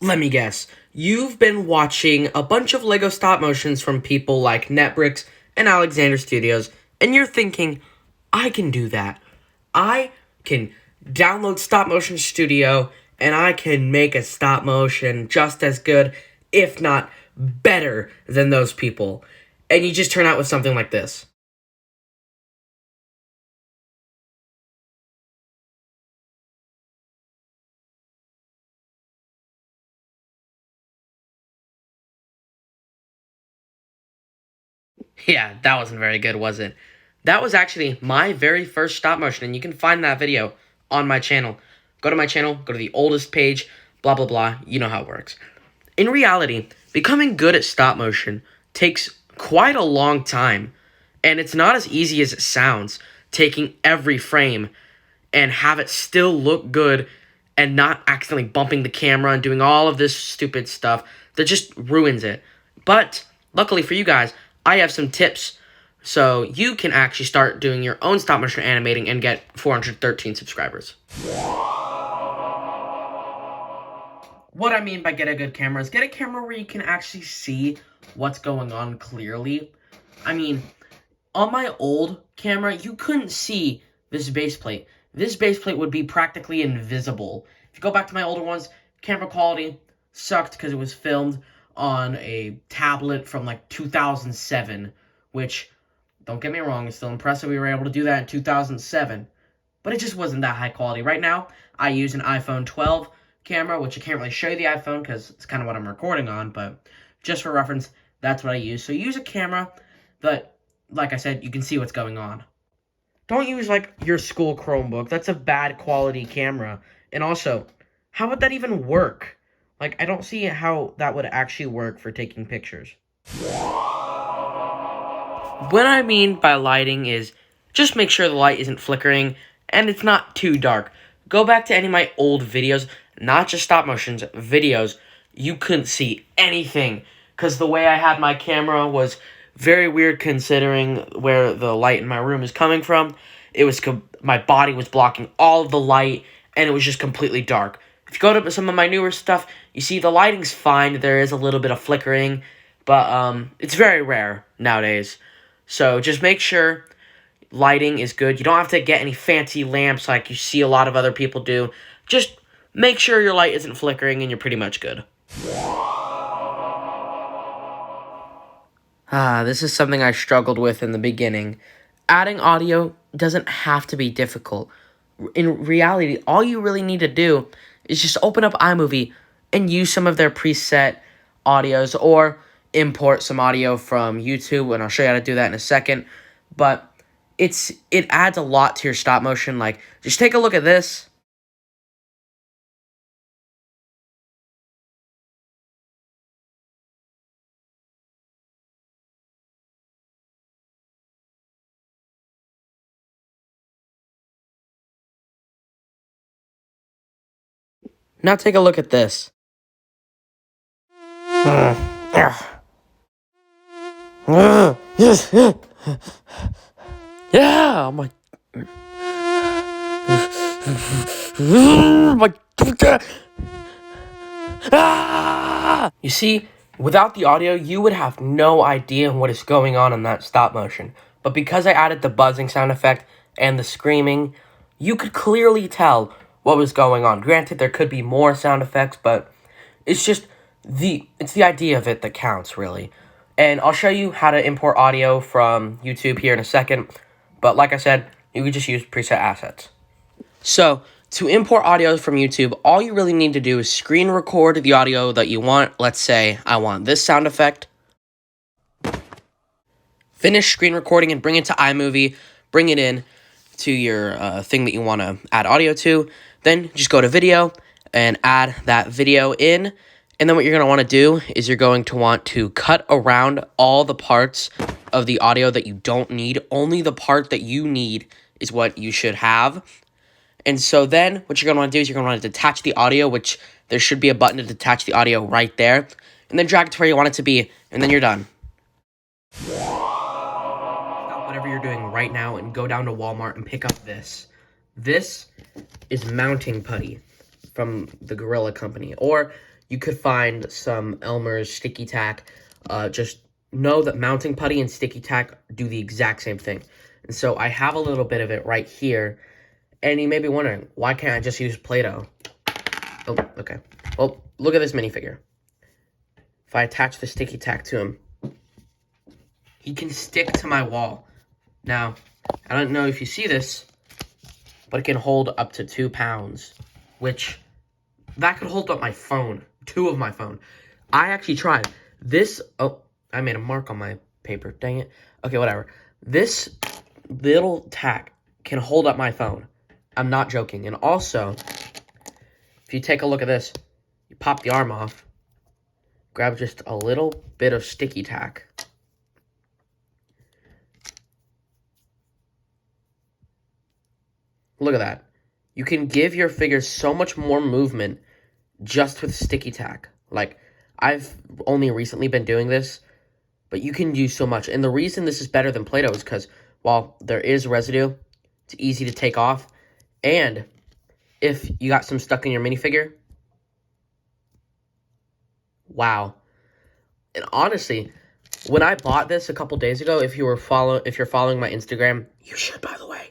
Let me guess. You've been watching a bunch of LEGO stop motions from people like NetBricks and Alexander Studios, and you're thinking, I can do that. I can download Stop Motion Studio, and I can make a stop motion just as good, if not better, than those people. And you just turn out with something like this. Yeah, that wasn't very good, was it? That was actually my very first stop motion, and you can find that video on my channel. Go to my channel, go to the oldest page, blah, blah, blah. You know how it works. In reality, becoming good at stop motion takes quite a long time, and it's not as easy as it sounds, taking every frame and have it still look good and not accidentally bumping the camera and doing all of this stupid stuff that just ruins it. But luckily for you guys, I have some tips so you can actually start doing your own stop motion animating and get 413 subscribers. What I mean by get a good camera is get a camera where you can actually see what's going on clearly. I mean, on my old camera, you couldn't see this base plate. This base plate would be practically invisible. If you go back to my older ones, camera quality sucked because it was filmed on a tablet from like 2007, which, don't get me wrong, it's still impressive we were able to do that in 2007, but it just wasn't that high quality. Right now, I use an iPhone 12 camera, which I can't really show you the iPhone because it's kind of what I'm recording on, but just for reference, that's what I use. So use a camera that, like I said, you can see what's going on. Don't use, like, your school Chromebook. That's a bad quality camera. And also, how would that even work? Like, I don't see how that would actually work for taking pictures. What I mean by lighting is just make sure the light isn't flickering and it's not too dark. Go back to any of my old videos, not just stop motions, videos. You couldn't see anything because the way I had my camera was very weird considering where the light in my room is coming from. It was my body was blocking all of the light and it was just completely dark. If you go to some of my newer stuff, you see the lighting's fine. There is a little bit of flickering, but it's very rare nowadays. So just make sure lighting is good. You don't have to get any fancy lamps like you see a lot of other people do. Just make sure your light isn't flickering and you're pretty much good. This is something I struggled with in the beginning. Adding audio doesn't have to be difficult. In reality, all you really need to do is just open up iMovie and use some of their preset audios or import some audio from YouTube, and I'll show you how to do that in a second. But it adds a lot to your stop motion. Like, just take a look at this. Now take a look at this. Yeah, I'm like, you see, without the audio, you would have no idea what is going on in that stop motion. But because I added the buzzing sound effect and the screaming, you could clearly tell what was going on. Granted, there could be more sound effects, but it's just it's the idea of it that counts, really. And I'll show you how to import audio from YouTube here in a second. But like I said, you could just use preset assets. So, to import audio from YouTube, all you really need to do is screen record the audio that you want. Let's say I want this sound effect. Finish screen recording and bring it to iMovie. Bring it in to your thing that you want to add audio to. Then just go to video and add that video in. And then what you're going to want to do is you're going to want to cut around all the parts of the audio that you don't need. Only the part that you need is what you should have. And so then what you're going to want to do is you're going to want to detach the audio, which there should be a button to detach the audio right there. And then drag it to where you want it to be, and then you're done. Stop whatever you're doing right now and go down to Walmart and pick up this. This is mounting putty from the Gorilla Company. Or you could find some Elmer's sticky tack. Just know that mounting putty and sticky tack do the exact same thing. And so I have a little bit of it right here. And you may be wondering, why can't I just use Play-Doh? Oh, okay. Well, look at this minifigure. If I attach the sticky tack to him, he can stick to my wall. Now, I don't know if you see this, but it can hold up to 2 pounds, which, that could hold up my phone, 2 of my phone. I actually tried. This, oh, I made a mark on my paper, dang it. Okay, whatever. This little tack can hold up my phone. I'm not joking. And also, if you take a look at this, you pop the arm off, grab just a little bit of sticky tack. Look at that. You can give your figure so much more movement just with sticky tack. Like, I've only recently been doing this, but you can do so much. And the reason this is better than Play-Doh is because while there is residue, it's easy to take off. And if you got some stuck in your minifigure, wow. And honestly, when I bought this a couple days ago, if you're following my Instagram, you should, by the way.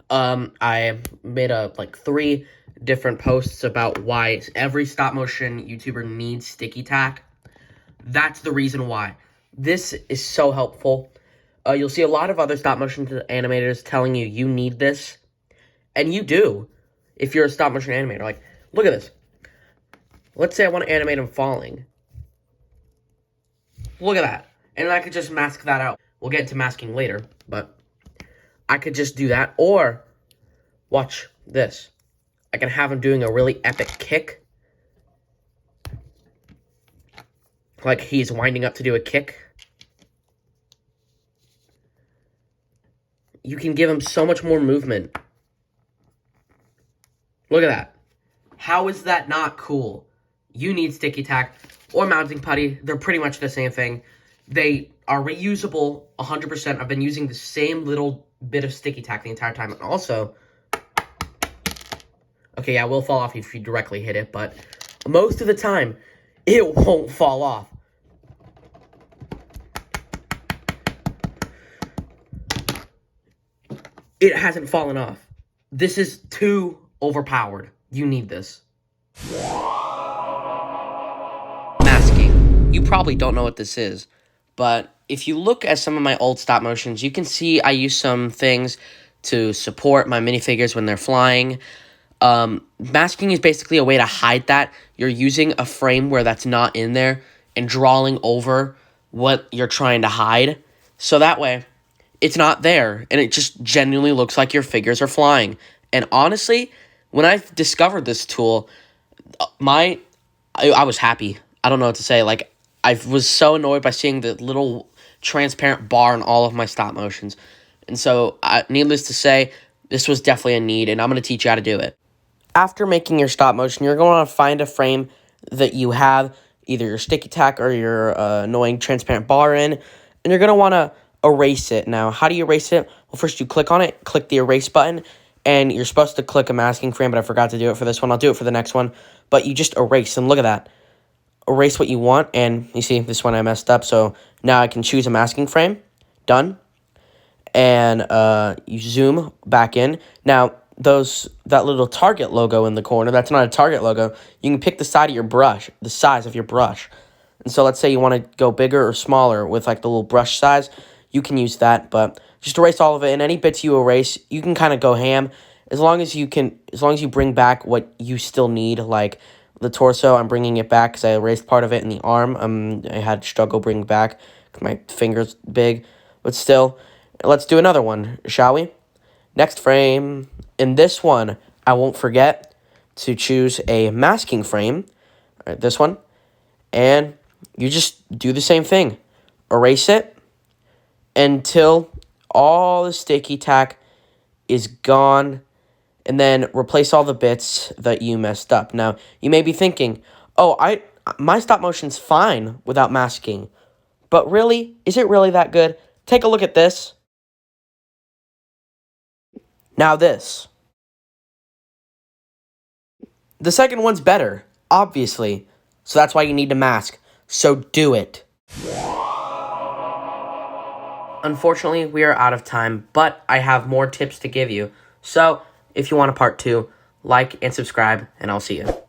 I made like 3 different posts about why every stop motion YouTuber needs sticky tack. That's the reason why. This is so helpful. You'll see a lot of other stop motion animators telling you need this. And you do, if you're a stop motion animator. Like, look at this. Let's say I want to animate him falling. Look at that. And I could just mask that out. We'll get into masking later, but I could just do that. Or, watch this. I can have him doing a really epic kick. Like he's winding up to do a kick. You can give him so much more movement. Look at that. How is that not cool? You need sticky tack or mounting putty. They're pretty much the same thing. They are reusable 100%. I've been using the same little bit of sticky tack the entire time. And also, okay, yeah, it will fall off if you directly hit it, but most of the time, it won't fall off. It hasn't fallen off. This is too overpowered. You need this. Masking. You probably don't know what this is, but if you look at some of my old stop motions, you can see I use some things to support my minifigures when they're flying. Masking is basically a way to hide that. You're using a frame where that's not in there and drawing over what you're trying to hide. So that way, it's not there, and it just genuinely looks like your figures are flying. And honestly, when I discovered this tool, I was happy. I don't know what to say. Like, I was so annoyed by seeing the little transparent bar in all of my stop motions. And so, needless to say, this was definitely a need, and I'm going to teach you how to do it. After making your stop motion, you're going to want to find a frame that you have either your sticky tack or your annoying transparent bar in, and you're going to want to erase it. Now, how do you erase it? Well, first you click on it, click the erase button, and you're supposed to click a masking frame, but I forgot to do it for this one. I'll do it for the next one, but you just erase, and look at that. Erase what you want, and you see, this one I messed up, so now I can choose a masking frame. Done. And you zoom back in. Now, that little target logo in the corner, that's not a target logo. You can pick the side of your brush, the size of your brush. And so let's say you want to go bigger or smaller with like the little brush size. You can use that, but just erase all of it. And any bits you erase, you can kind of go ham. As long as you bring back what you still need, like the torso, I'm bringing it back because I erased part of it in the arm. I had struggle bringing back because my finger's big. But still, let's do another one, shall we? Next frame. In this one, I won't forget to choose a masking frame. All right, this one. And you just do the same thing. Erase it until all the sticky tack is gone. And then replace all the bits that you messed up. Now, you may be thinking, oh, my stop motion's fine without masking. But really, is it really that good? Take a look at this. Now this. The second one's better, obviously. So that's why you need to mask. So do it. Unfortunately, we are out of time, but I have more tips to give you. So if you want a part 2, like and subscribe, and I'll see you.